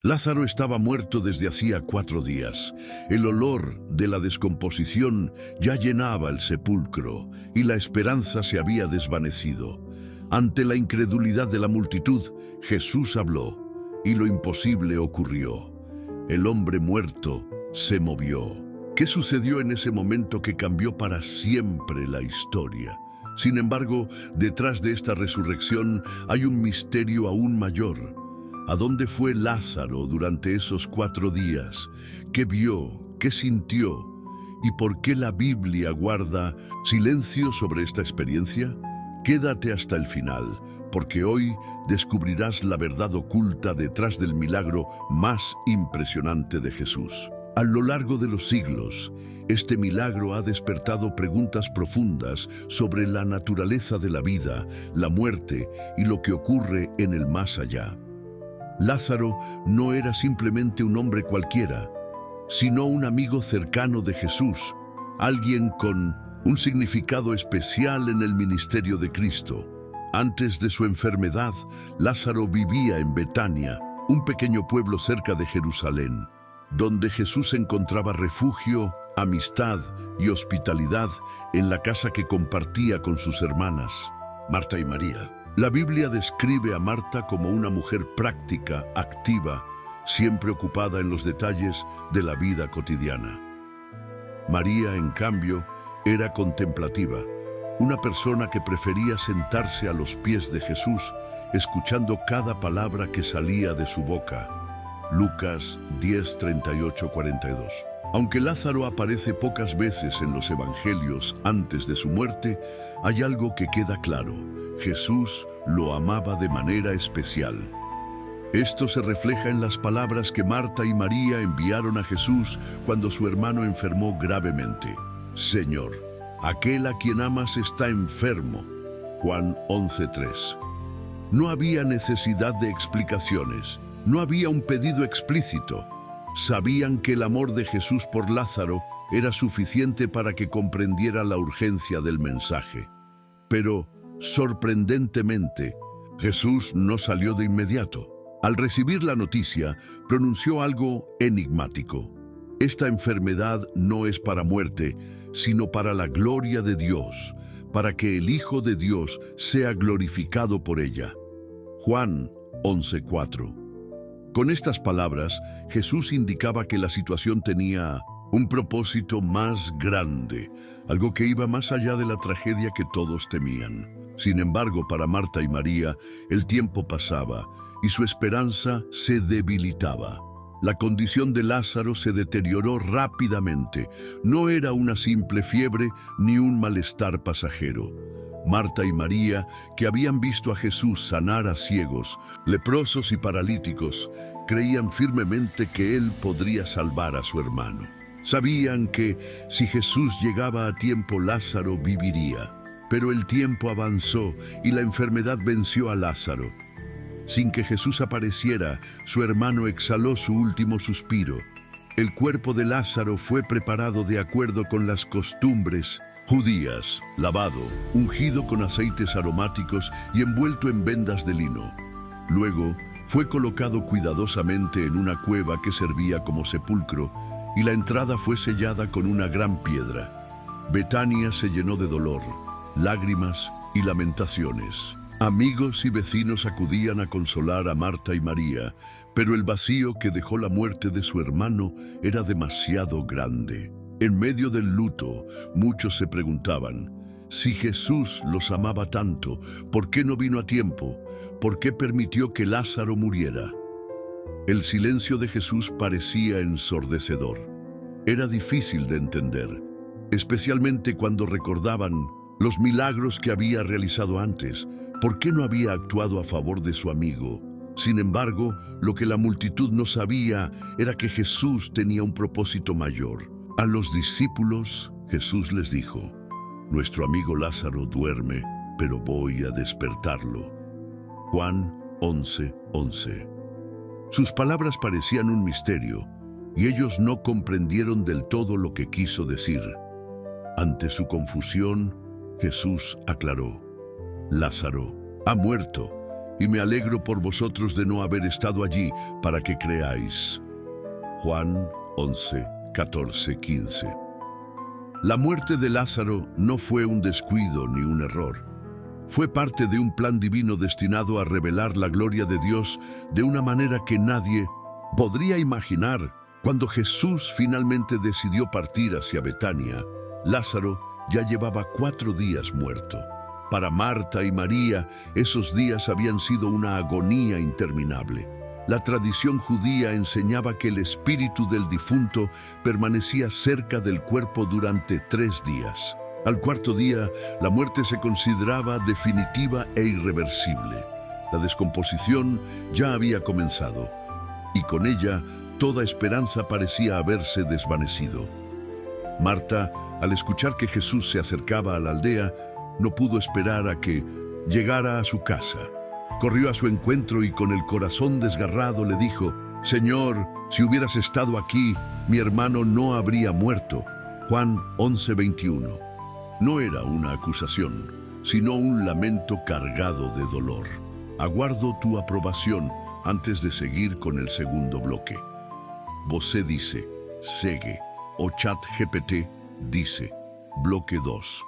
Lázaro estaba muerto desde hacía 4 días. El olor de la descomposición ya llenaba el sepulcro y la esperanza se había desvanecido. Ante la incredulidad de la multitud, Jesús habló y lo imposible ocurrió. El hombre muerto se movió. ¿Qué sucedió en ese momento que cambió para siempre la historia? Sin embargo, detrás de esta resurrección hay un misterio aún mayor. ¿A dónde fue Lázaro durante esos 4 días? ¿Qué vio? ¿Qué sintió? ¿Y por qué la Biblia guarda silencio sobre esta experiencia? Quédate hasta el final, porque hoy descubrirás la verdad oculta detrás del milagro más impresionante de Jesús. A lo largo de los siglos, este milagro ha despertado preguntas profundas sobre la naturaleza de la vida, la muerte y lo que ocurre en el más allá. Lázaro no era simplemente un hombre cualquiera, sino un amigo cercano de Jesús, alguien con un significado especial en el ministerio de Cristo. Antes de su enfermedad, Lázaro vivía en Betania, un pequeño pueblo cerca de Jerusalén, donde Jesús encontraba refugio, amistad y hospitalidad en la casa que compartía con sus hermanas, Marta y María. La Biblia describe a Marta como una mujer práctica, activa, siempre ocupada en los detalles de la vida cotidiana. María, en cambio, era contemplativa, una persona que prefería sentarse a los pies de Jesús, escuchando cada palabra que salía de su boca. Lucas 10:38-42. Aunque Lázaro aparece pocas veces en los evangelios antes de su muerte, hay algo que queda claro: Jesús lo amaba de manera especial. Esto se refleja en las palabras que Marta y María enviaron a Jesús cuando su hermano enfermó gravemente. Señor, aquel a quien amas está enfermo. Juan 11:3. No había necesidad de explicaciones, no había un pedido explícito. Sabían que el amor de Jesús por Lázaro era suficiente para que comprendiera la urgencia del mensaje. Pero, sorprendentemente, Jesús no salió de inmediato. Al recibir la noticia, pronunció algo enigmático. Esta enfermedad no es para muerte, sino para la gloria de Dios, para que el Hijo de Dios sea glorificado por ella. Juan 11:4. Con estas palabras, Jesús indicaba que la situación tenía un propósito más grande, algo que iba más allá de la tragedia que todos temían. Sin embargo, para Marta y María, el tiempo pasaba y su esperanza se debilitaba. La condición de Lázaro se deterioró rápidamente. No era una simple fiebre ni un malestar pasajero. Marta y María, que habían visto a Jesús sanar a ciegos, leprosos y paralíticos, creían firmemente que Él podría salvar a su hermano. Sabían que si Jesús llegaba a tiempo, Lázaro viviría. Pero el tiempo avanzó y la enfermedad venció a Lázaro. Sin que Jesús apareciera, su hermano exhaló su último suspiro. El cuerpo de Lázaro fue preparado de acuerdo con las costumbres judías, lavado, ungido con aceites aromáticos y envuelto en vendas de lino. Luego, fue colocado cuidadosamente en una cueva que servía como sepulcro, y la entrada fue sellada con una gran piedra. Betania se llenó de dolor, lágrimas y lamentaciones. Amigos y vecinos acudían a consolar a Marta y María, pero el vacío que dejó la muerte de su hermano era demasiado grande. En medio del luto, muchos se preguntaban: si Jesús los amaba tanto, ¿por qué no vino a tiempo? ¿Por qué permitió que Lázaro muriera? El silencio de Jesús parecía ensordecedor. Era difícil de entender, especialmente cuando recordaban los milagros que había realizado antes. ¿Por qué no había actuado a favor de su amigo? Sin embargo, lo que la multitud no sabía era que Jesús tenía un propósito mayor. A los discípulos, Jesús les dijo: nuestro amigo Lázaro duerme, pero voy a despertarlo. Juan 11:11. Sus palabras parecían un misterio, y ellos no comprendieron del todo lo que quiso decir. Ante su confusión, Jesús aclaró: Lázaro ha muerto, y me alegro por vosotros de no haber estado allí para que creáis. Juan 11, 14, 15. La muerte de Lázaro no fue un descuido ni un error. Fue parte de un plan divino destinado a revelar la gloria de Dios de una manera que nadie podría imaginar. Cuando Jesús finalmente decidió partir hacia Betania, Lázaro ya llevaba 4 días muerto. Para Marta y María, esos días habían sido una agonía interminable. La tradición judía enseñaba que el espíritu del difunto permanecía cerca del cuerpo durante 3 días. Al 4.º día, la muerte se consideraba definitiva e irreversible. La descomposición ya había comenzado, y con ella toda esperanza parecía haberse desvanecido. Marta, al escuchar que Jesús se acercaba a la aldea, no pudo esperar a que llegara a su casa. Corrió a su encuentro y con el corazón desgarrado le dijo: «Señor, si hubieras estado aquí, mi hermano no habría muerto». Juan 11:21. No era una acusación, sino un lamento cargado de dolor. Aguardo tu aprobación antes de seguir con el segundo bloque. Vosé dice, segue, o ChatGPT dice, bloque 2.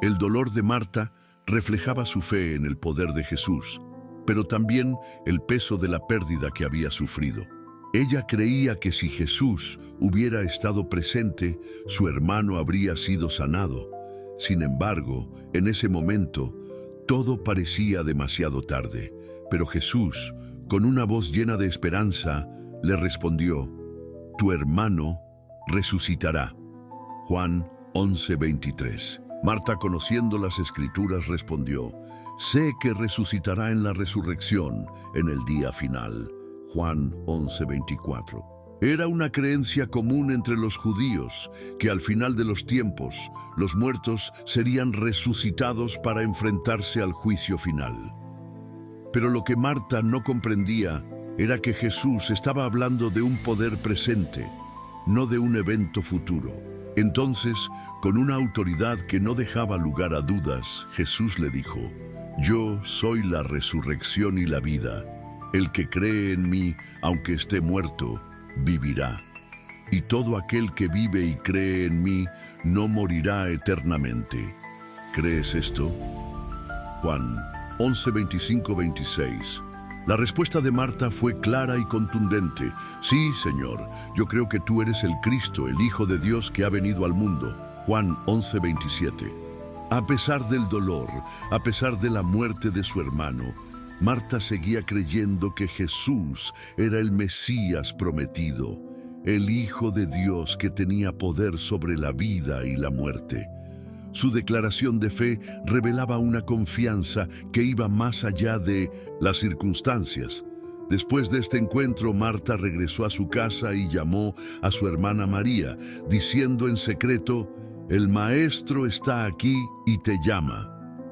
El dolor de Marta reflejaba su fe en el poder de Jesús, pero también el peso de la pérdida que había sufrido. Ella creía que si Jesús hubiera estado presente, su hermano habría sido sanado. Sin embargo, en ese momento, todo parecía demasiado tarde, pero Jesús, con una voz llena de esperanza, le respondió: «Tu hermano resucitará». Juan 11:23. Marta, conociendo las Escrituras, respondió: «Sé que resucitará en la resurrección, en el día final». Juan 11:24. Era una creencia común entre los judíos que al final de los tiempos, los muertos serían resucitados para enfrentarse al juicio final. Pero lo que Marta no comprendía era que Jesús estaba hablando de un poder presente, no de un evento futuro. Entonces, con una autoridad que no dejaba lugar a dudas, Jesús le dijo: «Yo soy la resurrección y la vida. El que cree en mí, aunque esté muerto, vivirá. Y todo aquel que vive y cree en mí no morirá eternamente». ¿Crees esto? Juan 11:25-26. La respuesta de Marta fue clara y contundente: «Sí, Señor, yo creo que tú eres el Cristo, el Hijo de Dios que ha venido al mundo». Juan 11:27. A pesar del dolor, a pesar de la muerte de su hermano, Marta seguía creyendo que Jesús era el Mesías prometido, el Hijo de Dios que tenía poder sobre la vida y la muerte. Su declaración de fe revelaba una confianza que iba más allá de las circunstancias. Después de este encuentro, Marta regresó a su casa y llamó a su hermana María, diciendo en secreto: «El Maestro está aquí y te llama».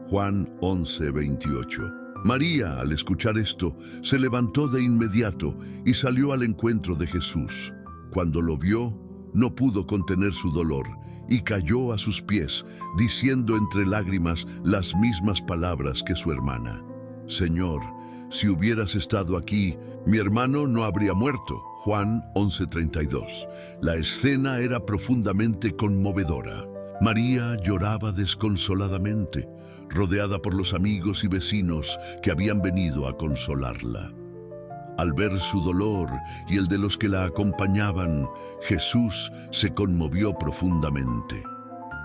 Juan 11:28. María, al escuchar esto, se levantó de inmediato y salió al encuentro de Jesús. Cuando lo vio, no pudo contener su dolor y cayó a sus pies, diciendo entre lágrimas las mismas palabras que su hermana: «Señor, si hubieras estado aquí, mi hermano no habría muerto». Juan 11:32. La escena era profundamente conmovedora. María lloraba desconsoladamente, rodeada por los amigos y vecinos que habían venido a consolarla. Al ver su dolor y el de los que la acompañaban, Jesús se conmovió profundamente.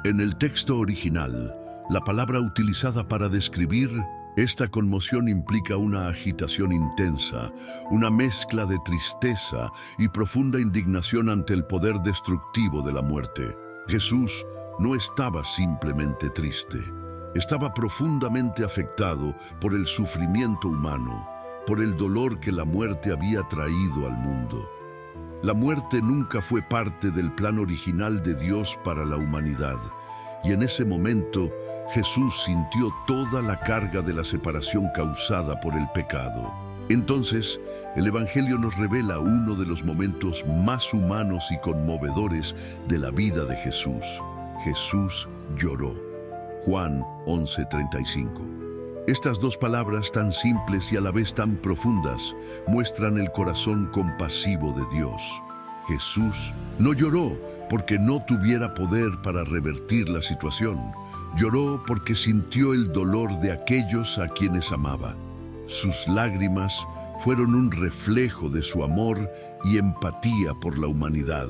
En el texto original, la palabra utilizada para describir esta conmoción implica una agitación intensa, una mezcla de tristeza y profunda indignación ante el poder destructivo de la muerte. Jesús no estaba simplemente triste, estaba profundamente afectado por el sufrimiento humano, por el dolor que la muerte había traído al mundo. La muerte nunca fue parte del plan original de Dios para la humanidad, y en ese momento Jesús sintió toda la carga de la separación causada por el pecado. Entonces, el Evangelio nos revela uno de los momentos más humanos y conmovedores de la vida de Jesús. Jesús lloró. Juan 11:35. Estas dos palabras tan simples y a la vez tan profundas muestran el corazón compasivo de Dios. Jesús no lloró porque no tuviera poder para revertir la situación. Lloró porque sintió el dolor de aquellos a quienes amaba. Sus lágrimas fueron un reflejo de su amor y empatía por la humanidad.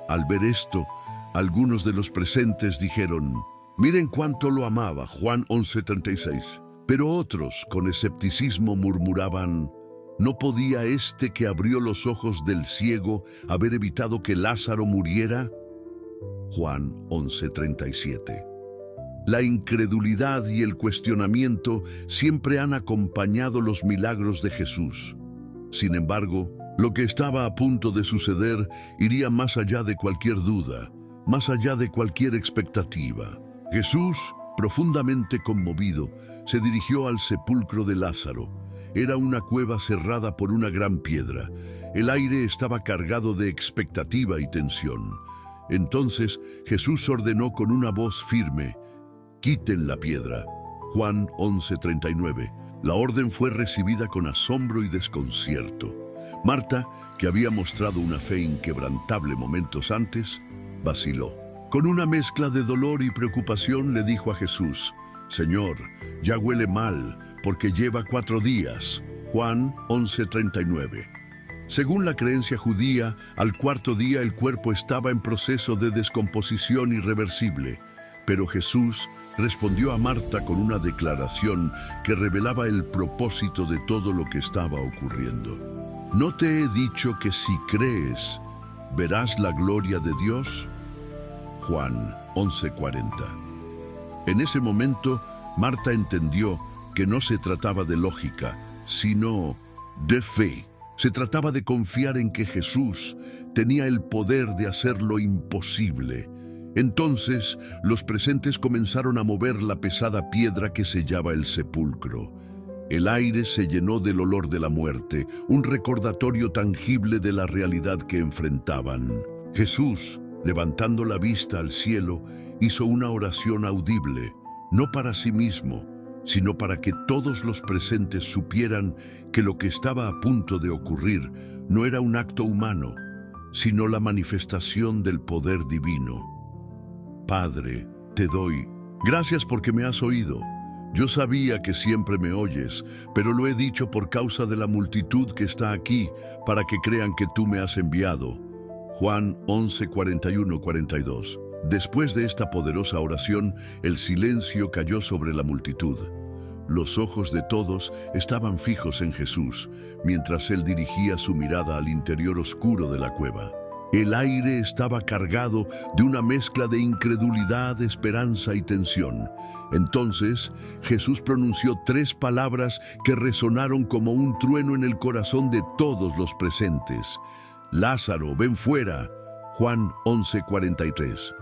Al ver esto, algunos de los presentes dijeron: «Miren cuánto lo amaba», Juan 11:36. Pero otros, con escepticismo, murmuraban: ¿no podía este que abrió los ojos del ciego haber evitado que Lázaro muriera? Juan 11:37. La incredulidad y el cuestionamiento siempre han acompañado los milagros de Jesús. Sin embargo, lo que estaba a punto de suceder iría más allá de cualquier duda, más allá de cualquier expectativa. Jesús, profundamente conmovido, se dirigió al sepulcro de Lázaro. Era una cueva cerrada por una gran piedra. El aire estaba cargado de expectativa y tensión. Entonces Jesús ordenó con una voz firme: «Quiten la piedra». Juan 11:39. La orden fue recibida con asombro y desconcierto. Marta, que había mostrado una fe inquebrantable momentos antes, vaciló. Con una mezcla de dolor y preocupación le dijo a Jesús: «Señor, ya huele mal, porque lleva 4 días». Juan 11:39. Según la creencia judía, al 4.º día el cuerpo estaba en proceso de descomposición irreversible. Pero Jesús respondió a Marta con una declaración que revelaba el propósito de todo lo que estaba ocurriendo. «¿No te he dicho que si crees, verás la gloria de Dios?» Juan 11:40. En ese momento, Marta entendió que no se trataba de lógica, sino de fe. Se trataba de confiar en que Jesús tenía el poder de hacer lo imposible. Entonces, los presentes comenzaron a mover la pesada piedra que sellaba el sepulcro. El aire se llenó del olor de la muerte, un recordatorio tangible de la realidad que enfrentaban. Jesús, levantando la vista al cielo, hizo una oración audible, no para sí mismo, sino para que todos los presentes supieran que lo que estaba a punto de ocurrir no era un acto humano, sino la manifestación del poder divino. «Padre, te doy gracias porque me has oído. Yo sabía que siempre me oyes, pero lo he dicho por causa de la multitud que está aquí, para que crean que tú me has enviado». Juan 11:41-42. Después de esta poderosa oración, el silencio cayó sobre la multitud. Los ojos de todos estaban fijos en Jesús, mientras él dirigía su mirada al interior oscuro de la cueva. El aire estaba cargado de una mezcla de incredulidad, esperanza y tensión. Entonces, Jesús pronunció 3 palabras que resonaron como un trueno en el corazón de todos los presentes: «Lázaro, ven fuera». Juan 11:43.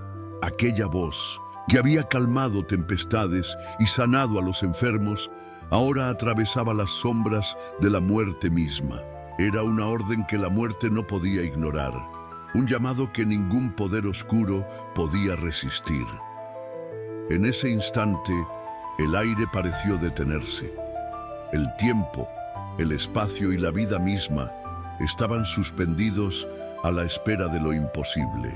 Aquella voz, que había calmado tempestades y sanado a los enfermos, ahora atravesaba las sombras de la muerte misma. Era una orden que la muerte no podía ignorar, un llamado que ningún poder oscuro podía resistir. En ese instante, el aire pareció detenerse. El tiempo, el espacio y la vida misma estaban suspendidos a la espera de lo imposible.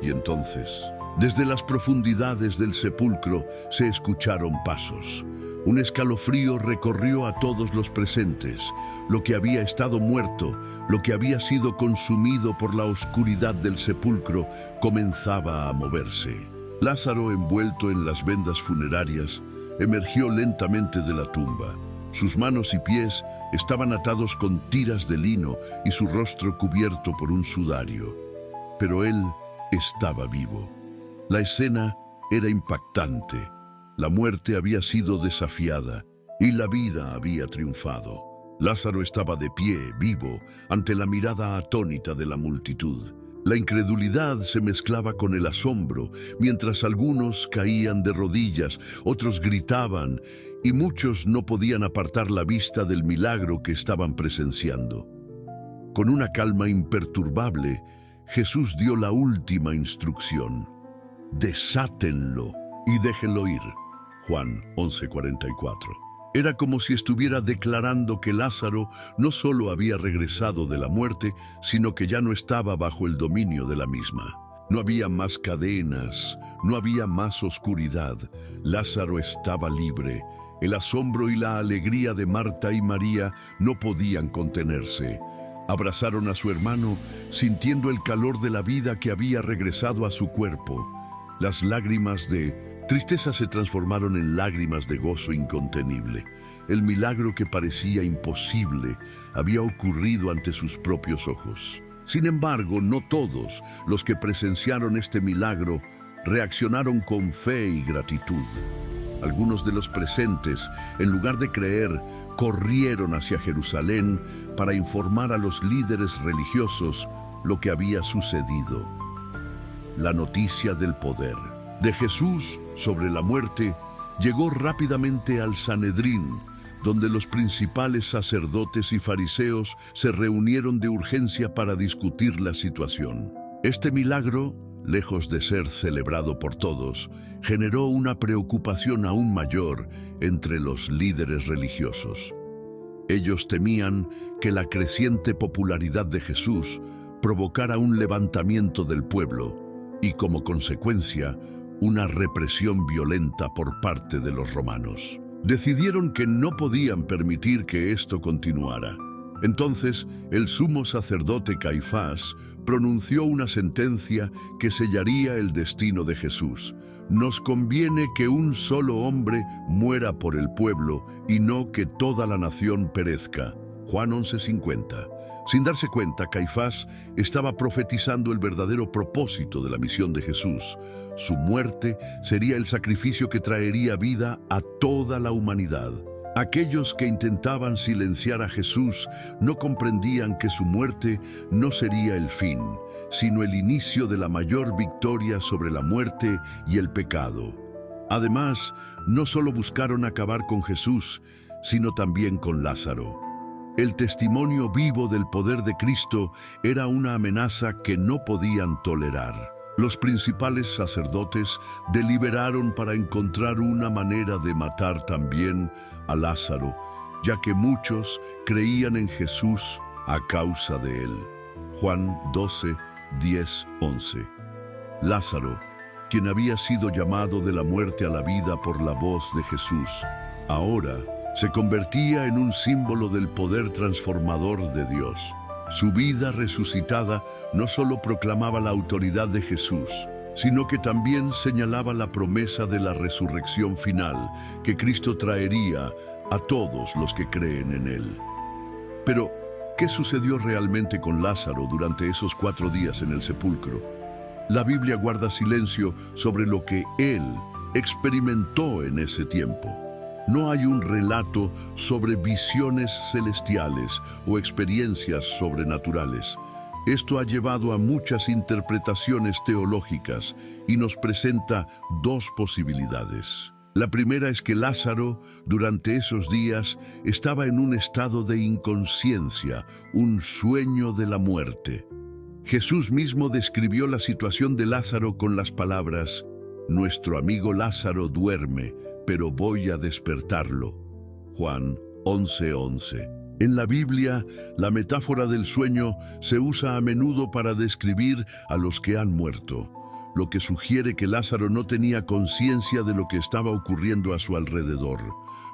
Y entonces, desde las profundidades del sepulcro se escucharon pasos. Un escalofrío recorrió a todos los presentes. Lo que había estado muerto, lo que había sido consumido por la oscuridad del sepulcro, comenzaba a moverse. Lázaro, envuelto en las vendas funerarias, emergió lentamente de la tumba. Sus manos y pies estaban atados con tiras de lino y su rostro cubierto por un sudario. Pero él estaba vivo. La escena era impactante. La muerte había sido desafiada y la vida había triunfado. Lázaro estaba de pie, vivo, ante la mirada atónita de la multitud. La incredulidad se mezclaba con el asombro, mientras algunos caían de rodillas, otros gritaban, y muchos no podían apartar la vista del milagro que estaban presenciando. Con una calma imperturbable, Jesús dio la última instrucción: «Desátenlo y déjenlo ir». Juan 11:44. Era como si estuviera declarando que Lázaro no solo había regresado de la muerte, sino que ya no estaba bajo el dominio de la misma. No había más cadenas, no había más oscuridad. Lázaro estaba libre. El asombro y la alegría de Marta y María no podían contenerse. Abrazaron a su hermano, sintiendo el calor de la vida que había regresado a su cuerpo. Las lágrimas de tristeza se transformaron en lágrimas de gozo incontenible. El milagro que parecía imposible había ocurrido ante sus propios ojos. Sin embargo, no todos los que presenciaron este milagro reaccionaron con fe y gratitud. Algunos de los presentes, en lugar de creer, corrieron hacia Jerusalén para informar a los líderes religiosos lo que había sucedido. La noticia del poder de Jesús sobre la muerte llegó rápidamente al Sanedrín, donde los principales sacerdotes y fariseos se reunieron de urgencia para discutir la situación. Este milagro, lejos de ser celebrado por todos, generó una preocupación aún mayor entre los líderes religiosos. Ellos temían que la creciente popularidad de Jesús provocara un levantamiento del pueblo y, como consecuencia, una represión violenta por parte de los romanos. Decidieron que no podían permitir que esto continuara. Entonces, el sumo sacerdote Caifás pronunció una sentencia que sellaría el destino de Jesús. Nos conviene que un solo hombre muera por el pueblo y no que toda la nación perezca. Juan 11:50. Sin darse cuenta, Caifás estaba profetizando el verdadero propósito de la misión de Jesús. Su muerte sería el sacrificio que traería vida a toda la humanidad. Aquellos que intentaban silenciar a Jesús no comprendían que su muerte no sería el fin, sino el inicio de la mayor victoria sobre la muerte y el pecado. Además, no solo buscaron acabar con Jesús, sino también con Lázaro. El testimonio vivo del poder de Cristo era una amenaza que no podían tolerar. Los principales sacerdotes deliberaron para encontrar una manera de matar también a Lázaro, ya que muchos creían en Jesús a causa de él. Juan 12, 10, 11. Lázaro, quien había sido llamado de la muerte a la vida por la voz de Jesús, ahora se convertía en un símbolo del poder transformador de Dios. Su vida resucitada no solo proclamaba la autoridad de Jesús, sino que también señalaba la promesa de la resurrección final que Cristo traería a todos los que creen en él. Pero, ¿qué sucedió realmente con Lázaro durante esos 4 días en el sepulcro? La Biblia guarda silencio sobre lo que él experimentó en ese tiempo. No hay un relato sobre visiones celestiales o experiencias sobrenaturales. Esto ha llevado a muchas interpretaciones teológicas y nos presenta 2 posibilidades. La primera es que Lázaro, durante esos días, estaba en un estado de inconsciencia, un sueño de la muerte. Jesús mismo describió la situación de Lázaro con las palabras: «Nuestro amigo Lázaro duerme, pero voy a despertarlo». Juan 11:11. En la Biblia, la metáfora del sueño se usa a menudo para describir a los que han muerto, lo que sugiere que Lázaro no tenía conciencia de lo que estaba ocurriendo a su alrededor.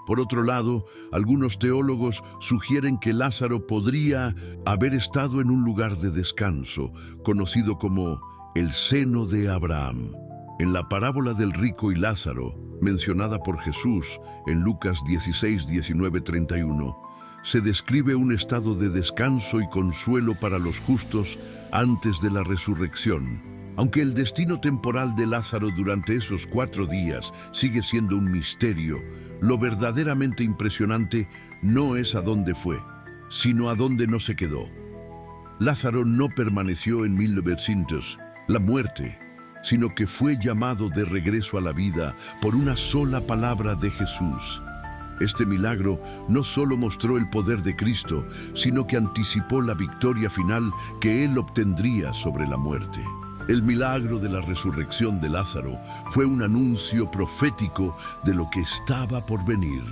Por otro lado, algunos teólogos sugieren que Lázaro podría haber estado en un lugar de descanso, conocido como el seno de Abraham. En la parábola del rico y Lázaro, mencionada por Jesús en Lucas 16, 19, 31, se describe un estado de descanso y consuelo para los justos antes de la resurrección. Aunque el destino temporal de Lázaro durante esos 4 días sigue siendo un misterio, lo verdaderamente impresionante no es a dónde fue, sino a dónde no se quedó. Lázaro no permaneció en 1900, la muerte, sino que fue llamado de regreso a la vida por una sola palabra de Jesús. Este milagro no solo mostró el poder de Cristo, sino que anticipó la victoria final que él obtendría sobre la muerte. El milagro de la resurrección de Lázaro fue un anuncio profético de lo que estaba por venir.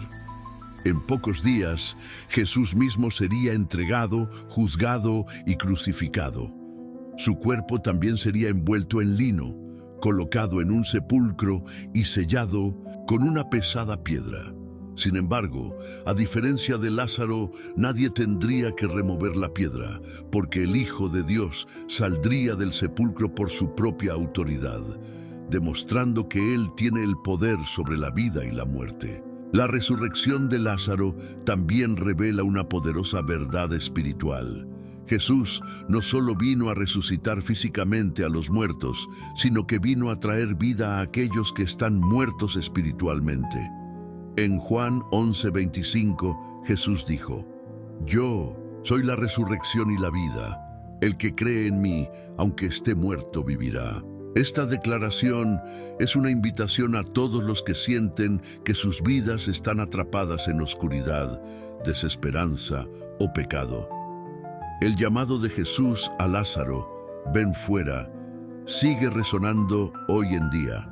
En pocos días, Jesús mismo sería entregado, juzgado y crucificado. Su cuerpo también sería envuelto en lino, colocado en un sepulcro y sellado con una pesada piedra. Sin embargo, a diferencia de Lázaro, nadie tendría que remover la piedra, porque el Hijo de Dios saldría del sepulcro por su propia autoridad, demostrando que Él tiene el poder sobre la vida y la muerte. La resurrección de Lázaro también revela una poderosa verdad espiritual. Jesús no solo vino a resucitar físicamente a los muertos, sino que vino a traer vida a aquellos que están muertos espiritualmente. En Juan 11:25, Jesús dijo: Yo soy la resurrección y la vida. El que cree en mí, aunque esté muerto, vivirá. Esta declaración es una invitación a todos los que sienten que sus vidas están atrapadas en oscuridad, desesperanza o pecado. El llamado de Jesús a Lázaro, ven fuera, sigue resonando hoy en día.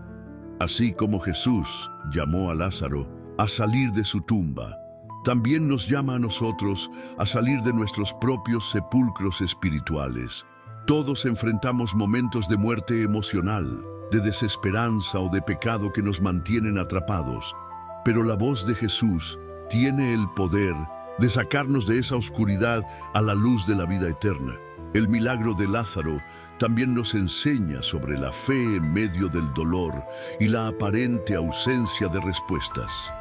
Así como Jesús llamó a Lázaro a salir de su tumba, también nos llama a nosotros a salir de nuestros propios sepulcros espirituales. Todos enfrentamos momentos de muerte emocional, de desesperanza o de pecado que nos mantienen atrapados, pero la voz de Jesús tiene el poder de sacarnos de esa oscuridad a la luz de la vida eterna. El milagro de Lázaro también nos enseña sobre la fe en medio del dolor y la aparente ausencia de respuestas.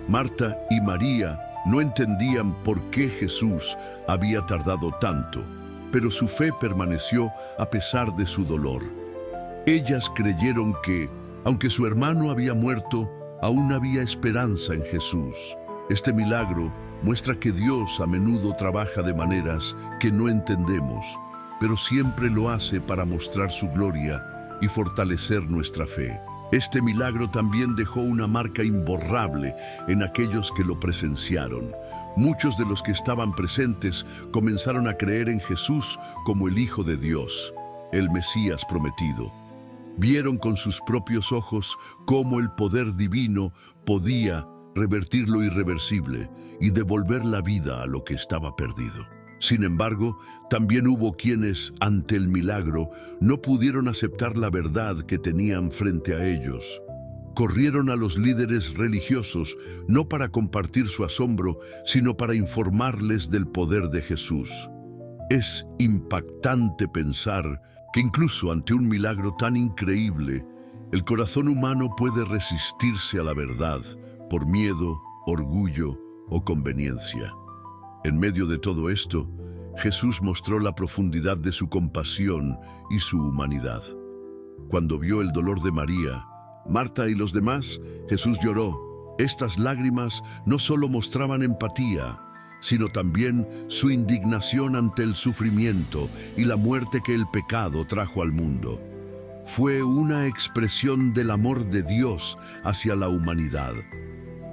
Marta y María no entendían por qué Jesús había tardado tanto, pero su fe permaneció a pesar de su dolor. Ellas creyeron que, aunque su hermano había muerto, aún había esperanza en Jesús. Este milagro muestra que Dios a menudo trabaja de maneras que no entendemos, pero siempre lo hace para mostrar su gloria y fortalecer nuestra fe. Este milagro también dejó una marca imborrable en aquellos que lo presenciaron. Muchos de los que estaban presentes comenzaron a creer en Jesús como el Hijo de Dios, el Mesías prometido. Vieron con sus propios ojos cómo el poder divino podía revertir lo irreversible y devolver la vida a lo que estaba perdido. Sin embargo, también hubo quienes, ante el milagro, no pudieron aceptar la verdad que tenían frente a ellos. Corrieron a los líderes religiosos no para compartir su asombro, sino para informarles del poder de Jesús. Es impactante pensar que incluso ante un milagro tan increíble, el corazón humano puede resistirse a la verdad por miedo, orgullo o conveniencia. En medio de todo esto, Jesús mostró la profundidad de su compasión y su humanidad. Cuando vio el dolor de María, Marta y los demás, Jesús lloró. Estas lágrimas no solo mostraban empatía, sino también su indignación ante el sufrimiento y la muerte que el pecado trajo al mundo. Fue una expresión del amor de Dios hacia la humanidad,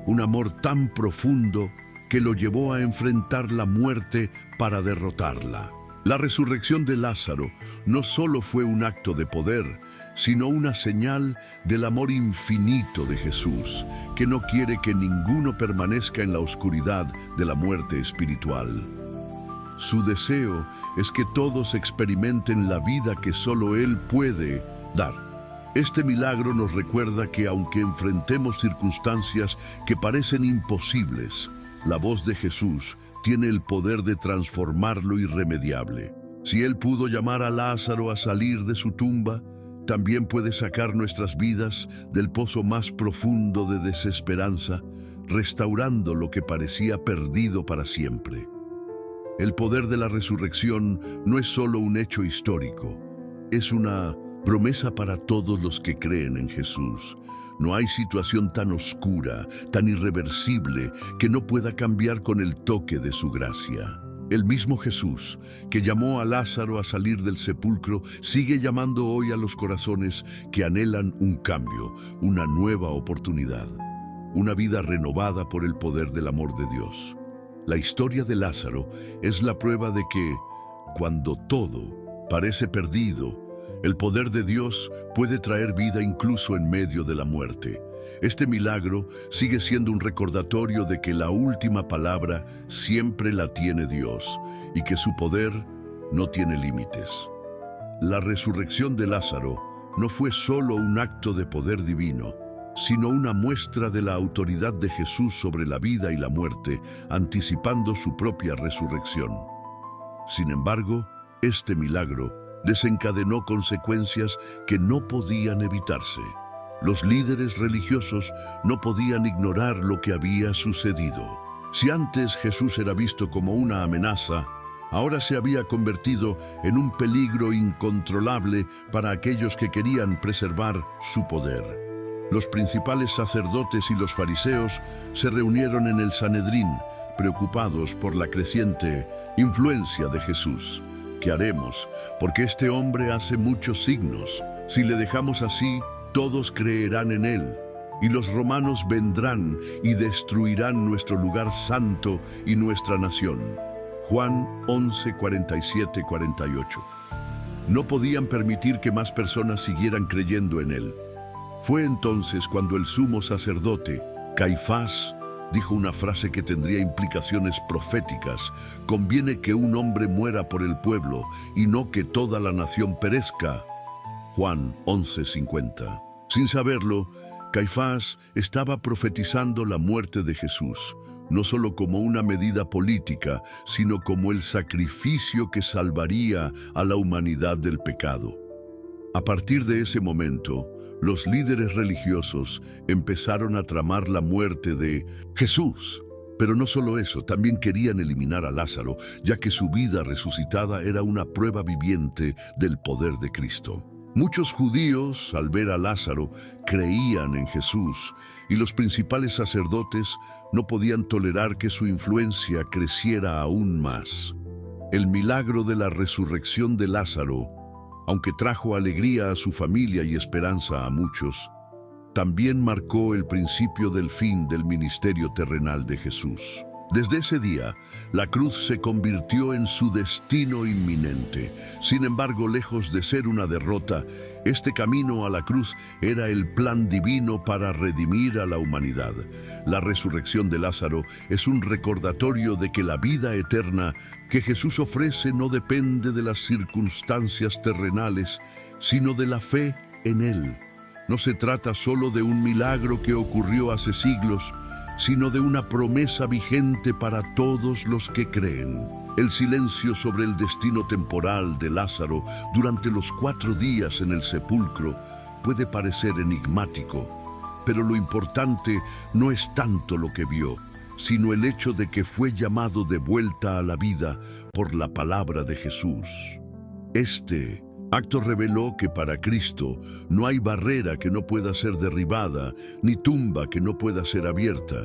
un amor tan profundo que lo llevó a enfrentar la muerte para derrotarla. La resurrección de Lázaro no solo fue un acto de poder, sino una señal del amor infinito de Jesús, que no quiere que ninguno permanezca en la oscuridad de la muerte espiritual. Su deseo es que todos experimenten la vida que solo Él puede dar. Este milagro nos recuerda que aunque enfrentemos circunstancias que parecen imposibles, la voz de Jesús tiene el poder de transformar lo irremediable. Si Él pudo llamar a Lázaro a salir de su tumba, también puede sacar nuestras vidas del pozo más profundo de desesperanza, restaurando lo que parecía perdido para siempre. El poder de la resurrección no es solo un hecho histórico, es una promesa para todos los que creen en Jesús. No hay situación tan oscura, tan irreversible, que no pueda cambiar con el toque de su gracia. El mismo Jesús, que llamó a Lázaro a salir del sepulcro, sigue llamando hoy a los corazones que anhelan un cambio, una nueva oportunidad, una vida renovada por el poder del amor de Dios. La historia de Lázaro es la prueba de que, cuando todo parece perdido, el poder de Dios puede traer vida incluso en medio de la muerte. Este milagro sigue siendo un recordatorio de que la última palabra siempre la tiene Dios y que su poder no tiene límites. La resurrección de Lázaro no fue solo un acto de poder divino, sino una muestra de la autoridad de Jesús sobre la vida y la muerte, anticipando su propia resurrección. Sin embargo, este milagro desencadenó consecuencias que no podían evitarse. Los líderes religiosos no podían ignorar lo que había sucedido. Si antes Jesús era visto como una amenaza, ahora se había convertido en un peligro incontrolable para aquellos que querían preservar su poder. Los principales sacerdotes y los fariseos se reunieron en el Sanedrín, preocupados por la creciente influencia de Jesús. ¿Qué haremos? Porque este hombre hace muchos signos. Si le dejamos así, todos creerán en él, y los romanos vendrán y destruirán nuestro lugar santo y nuestra nación. Juan 11, 47-48. No podían permitir que más personas siguieran creyendo en él. Fue entonces cuando el sumo sacerdote, Caifás, dijo una frase que tendría implicaciones proféticas: conviene que un hombre muera por el pueblo y no que toda la nación perezca. Juan 11:50. Sin saberlo, Caifás estaba profetizando la muerte de Jesús, no solo como una medida política, sino como el sacrificio que salvaría a la humanidad del pecado. A partir de ese momento, los líderes religiosos empezaron a tramar la muerte de Jesús. Pero no solo eso, también querían eliminar a Lázaro, ya que su vida resucitada era una prueba viviente del poder de Cristo. Muchos judíos, al ver a Lázaro, creían en Jesús, y los principales sacerdotes no podían tolerar que su influencia creciera aún más. El milagro de la resurrección de Lázaro, aunque trajo alegría a su familia y esperanza a muchos, también marcó el principio del fin del ministerio terrenal de Jesús. Desde ese día, la cruz se convirtió en su destino inminente. Sin embargo, lejos de ser una derrota, este camino a la cruz era el plan divino para redimir a la humanidad. La resurrección de Lázaro es un recordatorio de que la vida eterna que Jesús ofrece no depende de las circunstancias terrenales, sino de la fe en Él. No se trata solo de un milagro que ocurrió hace siglos, sino de una promesa vigente para todos los que creen. El silencio sobre el destino temporal de Lázaro durante los 4 días en el sepulcro puede parecer enigmático, pero lo importante no es tanto lo que vio, sino el hecho de que fue llamado de vuelta a la vida por la palabra de Jesús. Este acto reveló que para Cristo no hay barrera que no pueda ser derribada, ni tumba que no pueda ser abierta.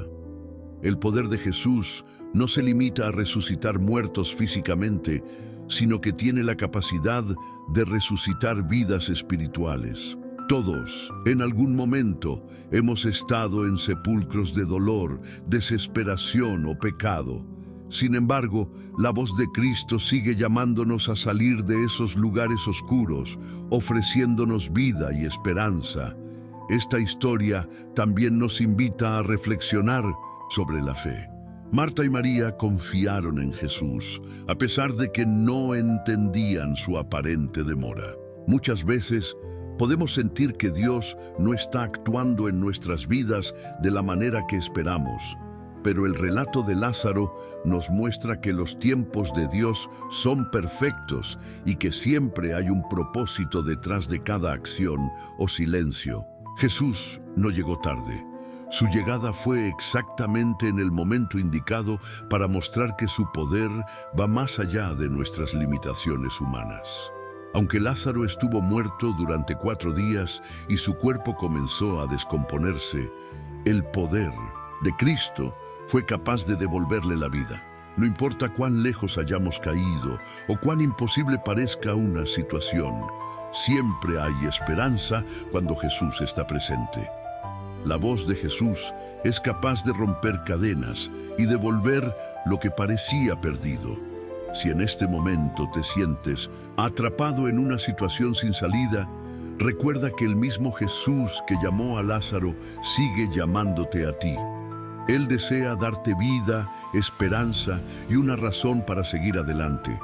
El poder de Jesús no se limita a resucitar muertos físicamente, sino que tiene la capacidad de resucitar vidas espirituales. Todos, en algún momento, hemos estado en sepulcros de dolor, desesperación o pecado. Sin embargo, la voz de Cristo sigue llamándonos a salir de esos lugares oscuros, ofreciéndonos vida y esperanza. Esta historia también nos invita a reflexionar sobre la fe. Marta y María confiaron en Jesús, a pesar de que no entendían su aparente demora. Muchas veces podemos sentir que Dios no está actuando en nuestras vidas de la manera que esperamos. Pero el relato de Lázaro nos muestra que los tiempos de Dios son perfectos y que siempre hay un propósito detrás de cada acción o silencio. Jesús no llegó tarde. Su llegada fue exactamente en el momento indicado para mostrar que su poder va más allá de nuestras limitaciones humanas. Aunque Lázaro estuvo muerto durante 4 días y su cuerpo comenzó a descomponerse, el poder de Cristo fue capaz de devolverle la vida. No importa cuán lejos hayamos caído o cuán imposible parezca una situación, siempre hay esperanza cuando Jesús está presente. La voz de Jesús es capaz de romper cadenas y devolver lo que parecía perdido. Si en este momento te sientes atrapado en una situación sin salida, recuerda que el mismo Jesús que llamó a Lázaro sigue llamándote a ti. Él desea darte vida, esperanza y una razón para seguir adelante.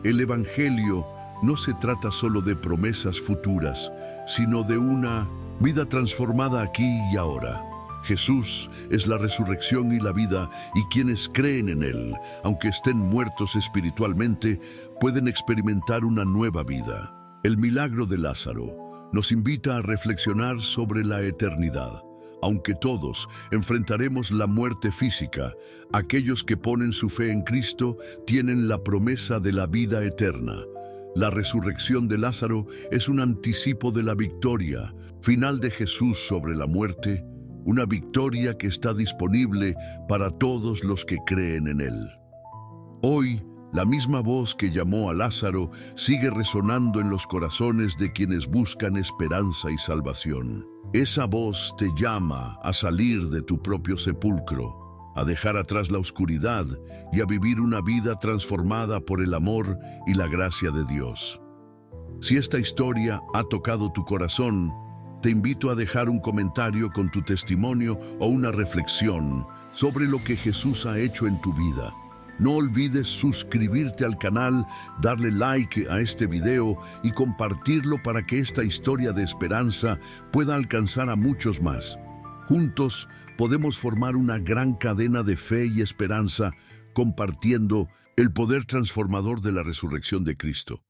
El Evangelio no se trata solo de promesas futuras, sino de una vida transformada aquí y ahora. Jesús es la resurrección y la vida, y quienes creen en Él, aunque estén muertos espiritualmente, pueden experimentar una nueva vida. El milagro de Lázaro nos invita a reflexionar sobre la eternidad. Aunque todos enfrentaremos la muerte física, aquellos que ponen su fe en Cristo tienen la promesa de la vida eterna. La resurrección de Lázaro es un anticipo de la victoria final de Jesús sobre la muerte, una victoria que está disponible para todos los que creen en Él. Hoy, la misma voz que llamó a Lázaro sigue resonando en los corazones de quienes buscan esperanza y salvación. Esa voz te llama a salir de tu propio sepulcro, a dejar atrás la oscuridad y a vivir una vida transformada por el amor y la gracia de Dios. Si esta historia ha tocado tu corazón, te invito a dejar un comentario con tu testimonio o una reflexión sobre lo que Jesús ha hecho en tu vida. No olvides suscribirte al canal, darle like a este video y compartirlo para que esta historia de esperanza pueda alcanzar a muchos más. Juntos podemos formar una gran cadena de fe y esperanza, compartiendo el poder transformador de la resurrección de Cristo.